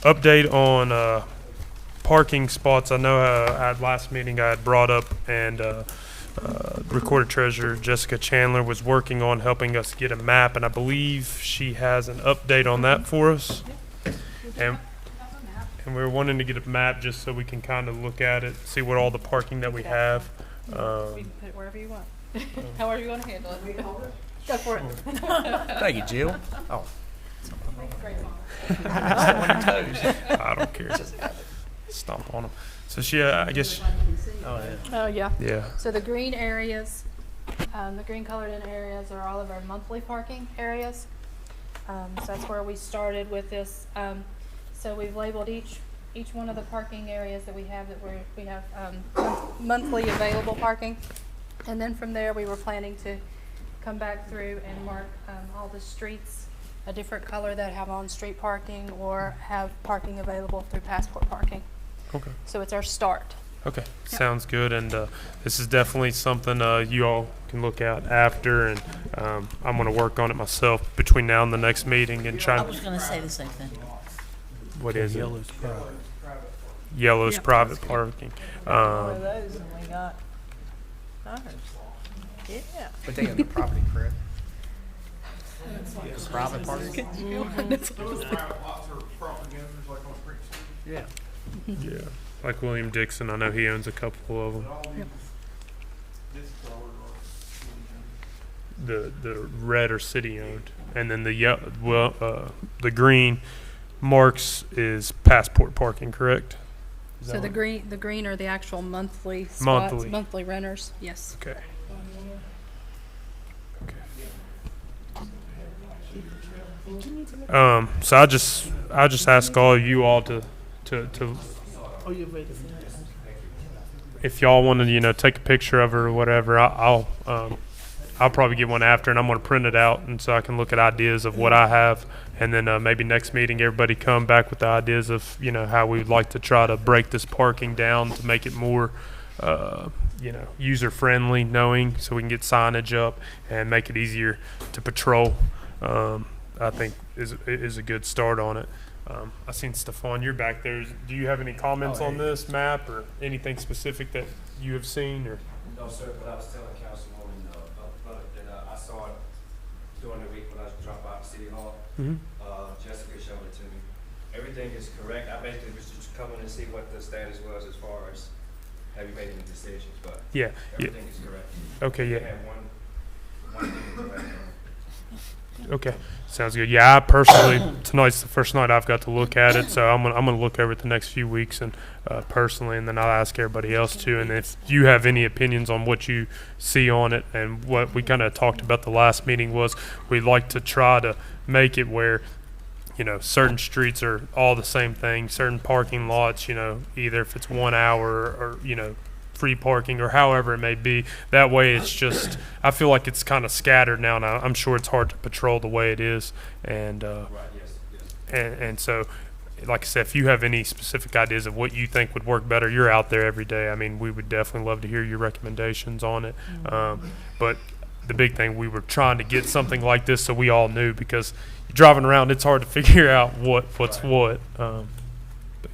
update on parking spots. I know at last meeting I had brought up, and Recorder Treasurer Jessica Chandler was working on helping us get a map, and I believe she has an update on that for us. And we were wanting to get a map just so we can kind of look at it, see what all the parking that we have. We can put it wherever you want. However you want to handle it. Go for it. Thank you, Jill. Oh. I don't care. Stomp on them. So she, I guess, Oh, yeah. Oh, yeah. yeah. So the green areas, the green colored in areas are all of our monthly parking areas. So that's where we started with this. So we've labeled each one of the parking areas that we have we have monthly available parking. And then from there, we were planning to come back through and mark all the streets a different color that have on-street parking or have parking available through passport parking. Okay. So it's our start. Okay. Yep. Sounds good. And this is definitely something you all can look at after. And I'm going to work on it myself between now and the next meeting and try. I was gonna say the same thing. What is it? Yellow's private. Yellow's Yep. private parking. One of those, and we got ours. Yeah. But they have the property, correct? Private parking? Yeah. Yeah. Like William Dixon, I know he owns a couple of them. The red are city owned, and then the green marks is passport parking, correct? Is So that the what- green are the actual monthly spots, Monthly. monthly renters, yes. Okay. So I just ask all you all to Oh, you're ready. if y'all want to take a picture of her or whatever, I'll probably get one after, and I'm going to print it out, and so I can look at ideas of what I have, and then maybe next meeting everybody come back with the ideas of how we would like to try to break this parking down to make it more user friendly, knowing, so we can get signage up and make it easier to patrol. I think is a good start on it. I seen Stefan, you're back there. Do you have any comments on this map or anything specific that you have seen? Or No, sir, but I was telling Councilwoman that I saw it during the week when I dropped by the City Hall. Jessica showed it to me. Everything is correct. I basically was just coming to see what the status was as far as have you made any decisions, but yeah, everything is correct. okay, We yeah, have one thing correct. okay, sounds good. Yeah, I personally tonight's the first night I've got to look at it, so I'm gonna look over it the next few weeks and personally, and then I'll ask everybody else too. And if you have any opinions on what you see on it, and what we kind of talked about the last meeting was, we'd like to try to make it where certain streets are all the same thing, certain parking lots, either if it's 1 hour or free parking or however it may be. That way it's just, I feel like it's kind of scattered now, and I'm sure it's hard to patrol the way it is. And Right, yes. and so, like I said, if you have any specific ideas of what you think would work better, you're out there every day. I mean, we would definitely love to hear your recommendations on it. But the big thing, we were trying to get something like this so we all knew, because driving around, it's hard to figure out what's what. But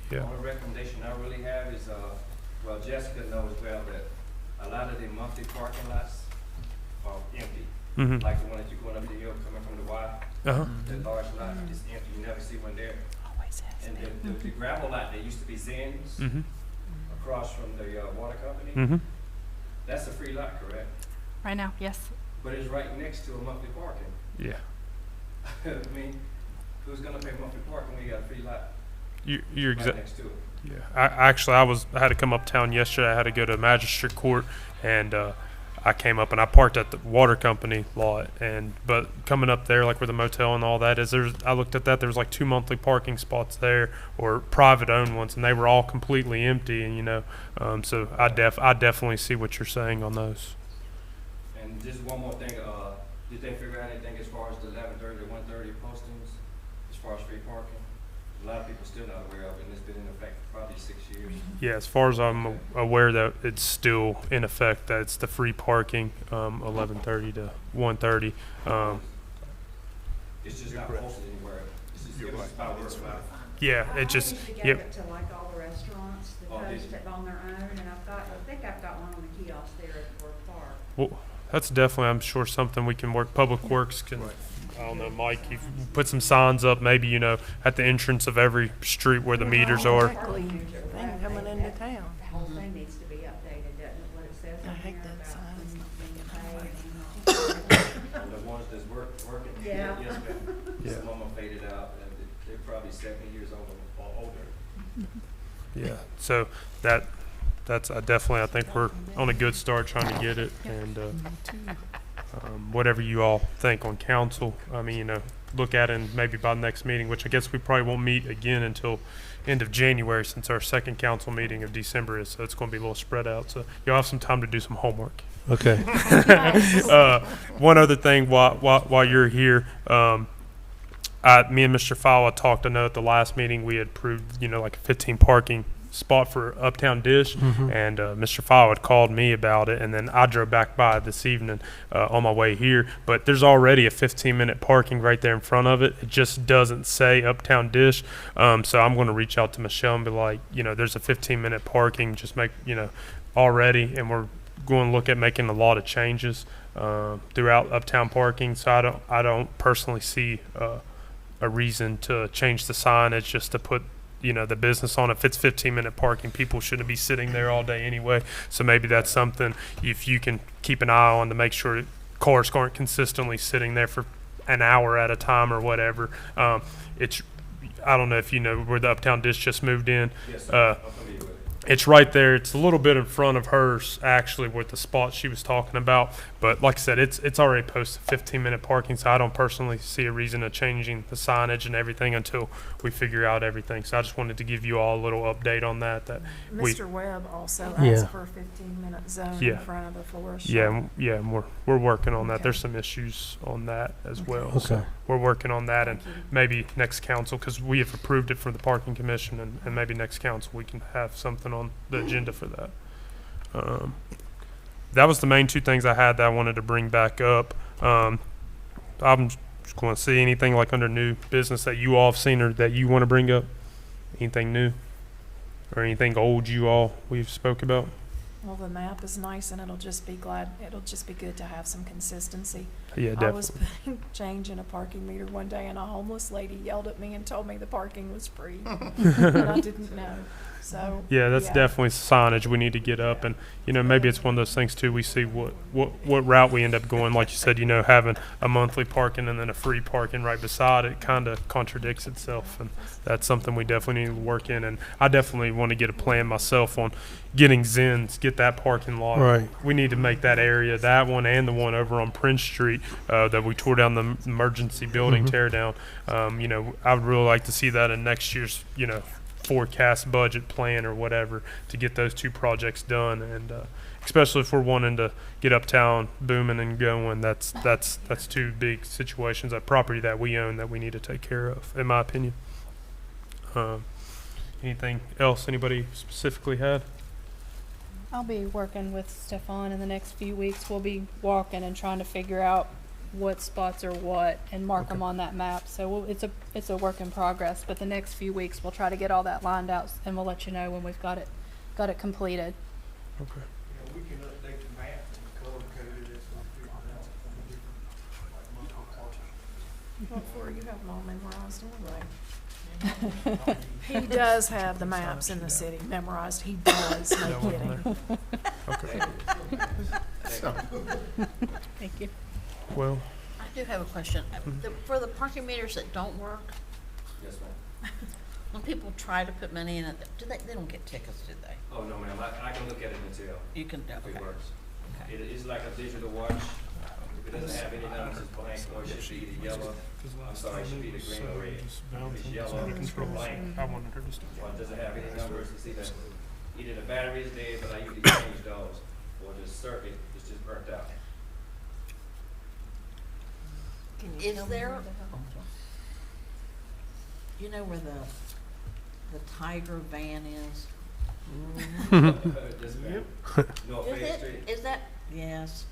The yeah. only recommendation I really have is, well, Jessica knows well that a lot of the monthly parking lots are empty. Mm-hmm. Like the one that you're going up the hill coming from the Y, Uh-huh. the large lot is empty. You never see one there. And the gravel lot that used to be Zen's Mm-hmm. across from the water company, Mm-hmm. that's a free lot, correct? Right now, yes. But it's right next to a monthly parking. Yeah. I mean, who's gonna pay monthly parking when you got a free lot You're right exactly. next to it? Yeah, I had to come uptown yesterday. I had to go to magistrate court, and I came up and I parked at the water company lot. But coming up there, like where the motel and all that is, I looked at that. There was like 2 monthly parking spots there, or private owned ones, and they were all completely empty. And so I definitely see what you're saying on those. And just one more thing, did they figure out anything as far as the 11:30 to 1:30 postings, as far as free parking? A lot of people still not aware of it, and it's been in effect for probably 6 years. Yeah, as far as I'm aware, that it's still in effect. That it's the free parking, 11:30 to 1:30. It's just not posted anywhere. It's just by word of mouth. yeah, it just, I need to yep. give it to like all the restaurants that Oh, did host you? it on their own, and I think I've got one on the kiosk there at Fort Park. Well, that's definitely, I'm sure, something we can work, Public Works can, I don't know, Mike, you put some signs up, maybe, you know, at the entrance of every street where the meters are. Exactly. Thing coming into town. The whole thing needs to be updated, doesn't it, what it says I in hate here that about sign. It's not being paid And the ones that's working. Yeah. Yes, ma'am. Yeah. Some of them faded out, and they're probably 70 years old or older. Yeah, so that's definitely, I think we're on a good start trying to get it, and whatever you all think on council, I mean, you know, look at it and maybe by the next meeting, which I guess we probably won't meet again until end of January, since our second council meeting of December is, so it's going to be a little spread out, so you'll have some time to do some homework. Okay. One other thing while you're here, me and Mr. Fowler talked. I know at the last meeting we had approved, you know, like a 15 parking spot for Uptown Dish, and Mr. Fowler had called me about it, and then I drove back by this evening on my way here. But there's already a 15-minute parking right there in front of it. It just doesn't say Uptown Dish, so I'm going to reach out to Michelle and be like, you know, there's a 15-minute parking. Just make, you know, already, and we're going to look at making a lot of changes throughout Uptown parking. So I don't personally see a reason to change the signage just to put, you know, the business on it. If it's 15-minute parking, people shouldn't be sitting there all day anyway. So maybe that's something if you can keep an eye on to make sure that cars aren't consistently sitting there for an hour at a time or whatever. It's, I don't know if you know where the Uptown Dish just moved in. Yes, sir. I'm familiar with it. It's right there. It's a little bit in front of hers, actually, with the spot she was talking about. But like I said, it's already posted 15-minute parking, so I don't personally see a reason of changing the signage and everything until we figure out everything. So I just wanted to give you all a little update on that. Mr. Webb also Yeah. asked for a 15-minute zone Yeah. in front of the florist shop. And we're working on that. Okay. There's some issues on that as well. Okay. So we're working on that, and Thank you. maybe next council, because we have approved it for the parking commission, and maybe next council we can have something on the agenda for that. That was the main two things I had that I wanted to bring back up. I'm just going to see anything like under new business that you all have seen or that you want to bring up. Anything new or anything old we've spoke about? Well, the map is nice, and it'll just be good to have some consistency. Yeah, I was definitely. putting change in a parking meter one day, and a homeless lady yelled at me and told me the parking was free, and I didn't know. So Yeah, that's definitely signage we need to get up, and you know, maybe it's one of those things too. We see what route we end up going. Like you said, you know, having a monthly parking and then a free parking right beside it kind of contradicts itself, and that's something we definitely need to work in. And I definitely want to get a plan myself on getting Zens, get that parking lot. Right. We need to make that area, that one and the one over on Prince Street that we tore down the emergency building tear down. You know, I would really like to see that in next year's, you know, forecast budget plan or whatever to get those two projects done, and especially if we're wanting to get Uptown booming and going, that's two big situations, a property that we own that we need to take care of, in my opinion. Anything else anybody specifically had? I'll be working with Stefan in the next few weeks. We'll be walking and trying to figure out what spots are what and mark them on that map. So it's a work in progress, but the next few weeks we'll try to get all that lined out, and we'll let you know when we've got it completed. Okay. We can update the map and color code it as we figure it out. Like monthly parking. before you have them all memorized anyway. He does have the maps in the city memorized. He does. No kidding. Okay. Thank you. Well, I do have a question. For the parking meters that don't work, Yes, ma'am. when people try to put money in it, they don't get tickets, do they? Oh, no, ma'am, I can look at it and tell You can, if okay. it works. Okay. It is like a digital watch. If it doesn't have any numbers, it's blank, or it should be the yellow. I'm sorry, it should be the green or red. If it's yellow, it's blank. I wanted her to start. Or it doesn't have any numbers, it's either the battery is dead, but I usually change those, or the circuit is just burnt out. Is there, you know where the Tiger van is? Yes, ma'am. North Is Fair Street. it, is that, yes.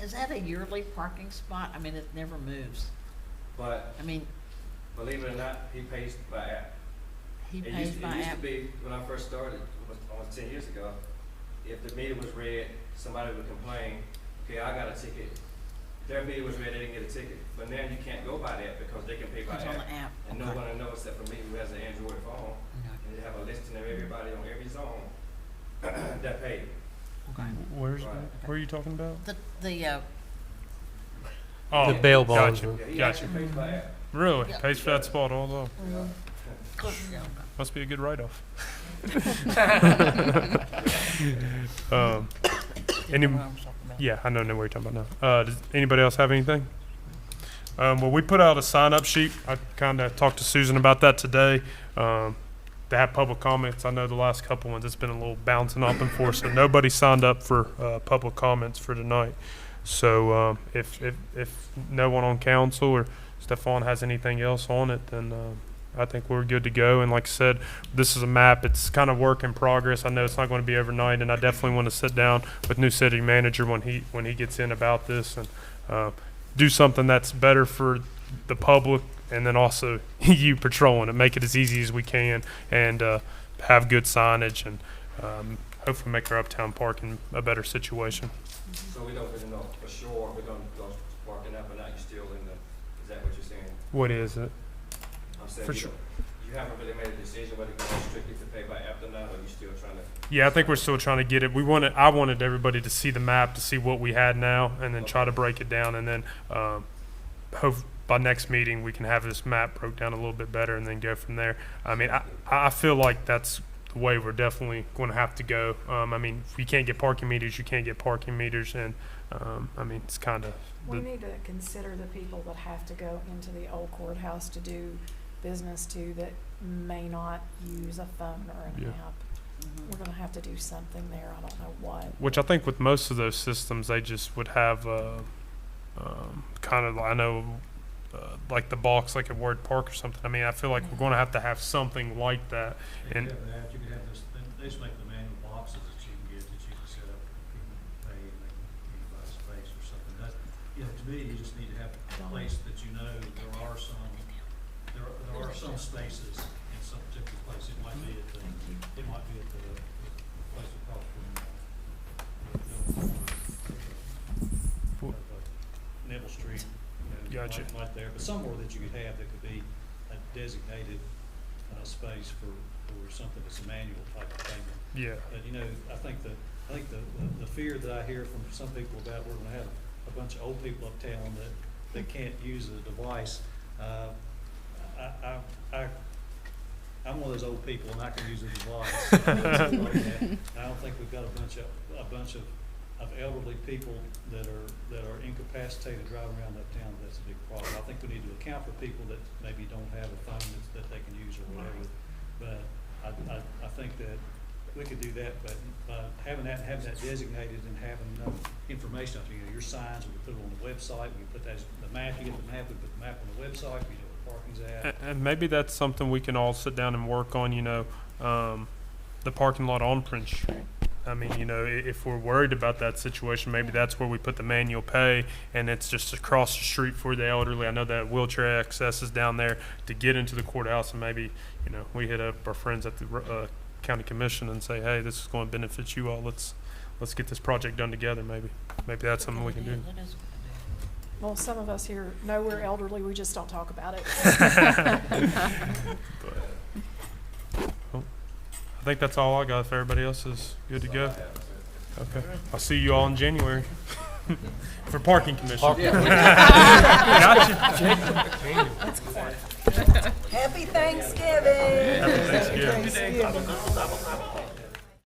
Is that a yearly parking spot? I mean, it never moves. But I mean, believe it or not, he pays by app. He It pays used by to app. be, when I first started, almost 10 years ago, if the meter was red, somebody would complain, okay, I got a ticket. Their meter was red, they didn't get a ticket. But now you can't go by that because they can pay by It's on app. the app. And no Okay. one will know except for me who has an Android phone. Okay. And they have a listing of everybody on every zone that paid. Okay. Where's, Right. where are you talking about? The Oh, The bail bonds. gotcha, Yeah, he gotcha. actually pays by app. Really? Yeah. Pays for that spot all along? clerk, yeah. Must be a good write-off. Any, What I'm talking about. yeah, I know what you're talking about now. Does anybody else have anything? Well, we put out a sign-up sheet. I kind of talked to Susan about that today. To have public comments. I know the last couple ones, it's been a little bouncing up and forth, so nobody signed up for public comments for tonight. So if no one on council or Stefan has anything else on it, then I think we're good to go. And like I said, this is a map. It's kind of work in progress. I know it's not going to be overnight, and I definitely want to sit down with new city manager when he gets in about this and do something that's better for the public, and then also you patrolling it. Make it as easy as we can, and have good signage, and hopefully make our uptown parking a better situation. So we don't really know for sure we're gonna go parking up or not. You still in the, is that what you're saying? What is it? I'm saying For you sure. don't- you haven't really made a decision whether you're going strictly to pay by app or not, or you still trying to? Yeah, I think we're still trying to get it. I wanted everybody to see the map, to see what we had now, and then try to break it down, and then hope by next meeting we can have this map broke down a little bit better, and then go from there. I mean, I feel like that's the way we're definitely going to have to go. I mean, if you can't get parking meters, you can't get parking meters, and I mean, it's kind of We need to consider the people that have to go into the old courthouse to do business too, that may not use a phone or an Yeah. app. Mhm. We're gonna have to do something there, I don't know what. which I think with most of those systems, they just would have kind of, I know, like the box, like at Word Park or something. I mean, I feel like we're going to have something like that. You And could have that, you could have this, they just make the manual boxes that you can get, that you can set up, people pay, and they can buy space or something. That, you know, to me, you just need to have a place that you know there are some spaces in some particular place. It might be at the, it might be at the place across from Neville Street, you know, Gotcha. right there, but somewhere that you could have that could be a designated space for something that's a manual type of payment. yeah, But, you know, I think the fear that I hear from some people about we're gonna have a bunch of old people uptown that can't use a device, I'm one of those old people and I can use a device. I don't think we've got a bunch of elderly people that are incapacitated driving around uptown. That's a big problem. I think we need to account for people that maybe don't have a phone that they can use or whatever. But I think that we could do that, but having that designated and having enough information, you know, your signs, we can put it on the website, we can put that, the map, you get the map, we put the map on the website, we know where parking's at. and maybe that's something we can all sit down and work on. You know, the parking lot on Prince Street. I mean, you know, if we're worried about that situation, maybe that's where we put the manual pay, and it's just across the street for the elderly. I know that wheelchair access is down there to get into the courthouse, and maybe, you know, we hit up our friends at the county commission and say, hey, this is going to benefit you all. Let's get this project done together. Maybe that's something we can do. That is a good idea. Well, some of us here know we're elderly, we just don't talk about it. I think that's all I got. If everybody else is good to go. Okay. I'll see you all in January for parking commission. Gotcha. Happy Thanksgiving. Happy Thanksgiving.